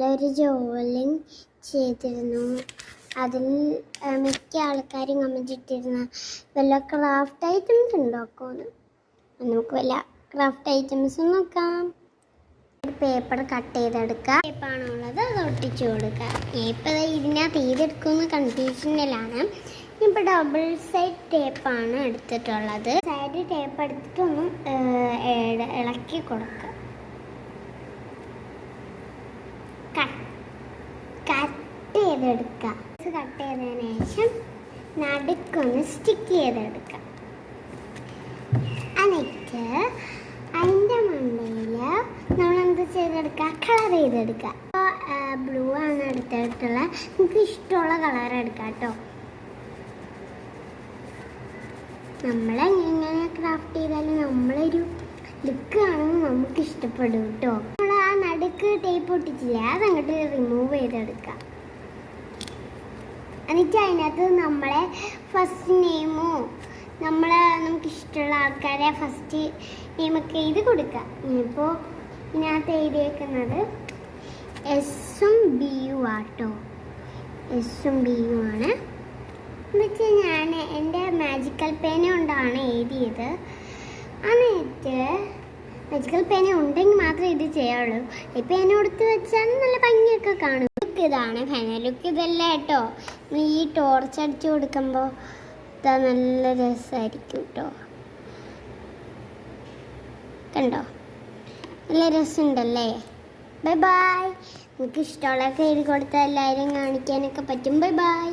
ഒരു ജോലി ചെയ്തിരുന്നു. അതിൽ മിക്ക ആൾക്കാരും കമൻറ്റ് ഇട്ടിരുന്ന വല്ല ക്രാഫ്റ്റ് ഐറ്റംസ് ഉണ്ടാക്കുമെന്ന്. നമുക്ക് വല്ല ക്രാഫ്റ്റ് ഐറ്റംസ് നോക്കാം. പേപ്പർ കട്ട് ചെയ്തെടുക്കുക. ടേപ്പാണുള്ളത്, അത് ഒട്ടിച്ചു കൊടുക്കുക. ഇപ്പോൾ ഇതിനകത്ത് ചെയ്തെടുക്കുമെന്ന് കൺഫ്യൂഷനിലാണ്. ഇപ്പോൾ ഡബിൾ സൈഡ് ടേപ്പാണ് എടുത്തിട്ടുള്ളത്. സൈഡ് ടേപ്പ് എടുത്തിട്ടൊന്ന് ഇളക്കി കൊടുക്കുക. കട്ട് ചെയ്തെടുക്കുക. കട്ട് ചെയ്തതിന് ശേഷം നടുക്കൊന്ന് സ്റ്റിക്ക് ചെയ്തെടുക്കുക. എന്നിട്ട് അതിൻ്റെ മണ്ടയിൽ നമ്മളെന്ത് ചെയ്തെടുക്കുക, കളർ ചെയ്തെടുക്കുക. ബ്ലൂ ആണ് എടുത്തിട്ടുള്ള, നമുക്ക് ഇഷ്ടമുള്ള കളർ എടുക്കാം കേട്ടോ. നമ്മളെങ്ങനെ ക്രാഫ്റ്റ് ചെയ്താലും നമ്മളൊരു ലുക്ക് കാണുമ്പോൾ നമുക്ക് ഇഷ്ടപ്പെടും കേട്ടോ. നമ്മൾ ആ നടുക്ക് ടേപ്പ് ഒട്ടിച്ചില്ല, അതങ്ങോട്ട് റിമൂവ് ചെയ്തെടുക്കാം. എന്നിട്ട് അതിനകത്ത് നമ്മളെ ഫസ്റ്റ് നെയിമോ നമുക്ക് ഇഷ്ടമുള്ള ആൾക്കാരെ ഫസ്റ്റ് നെയിമൊക്കെ എഴുതി കൊടുക്കാം. ഇപ്പോൾ ഇതിനകത്ത് എഴുതിയേക്കുന്നത് എസും ബിയും ആട്ടോ. എസും ബിയും ആണ്. എന്നുവെച്ചാൽ ഞാൻ എൻ്റെ മാജിക്കൽ പേന കൊണ്ടാണ് എഴുതിയത്. എന്നിട്ട് മാജിക്കൽ പേന ഉണ്ടെങ്കിൽ മാത്രമേ ഇത് ചെയ്യുള്ളൂ. ഈ പേന കൊടുത്ത് വെച്ചാൽ നല്ല ഭംഗിയൊക്കെ കാണും. ലുക്ക് ഇതാണ്, ഫൈനൽ ലുക്ക് ഇതല്ല കേട്ടോ. ഈ ടോർച്ച് അടിച്ചു കൊടുക്കുമ്പോൾ ഇതാ നല്ല രസമായിരിക്കും കേട്ടോ. കണ്ടോ, നല്ല രസമുണ്ടല്ലേ. Bye bye. നിങ്ങൾക്ക് ഇഷ്ടമുള്ളതൊക്കെ എഴുതി കൊടുത്താൽ എല്ലാവരും കാണിക്കാനൊക്കെ പറ്റും. Bye by.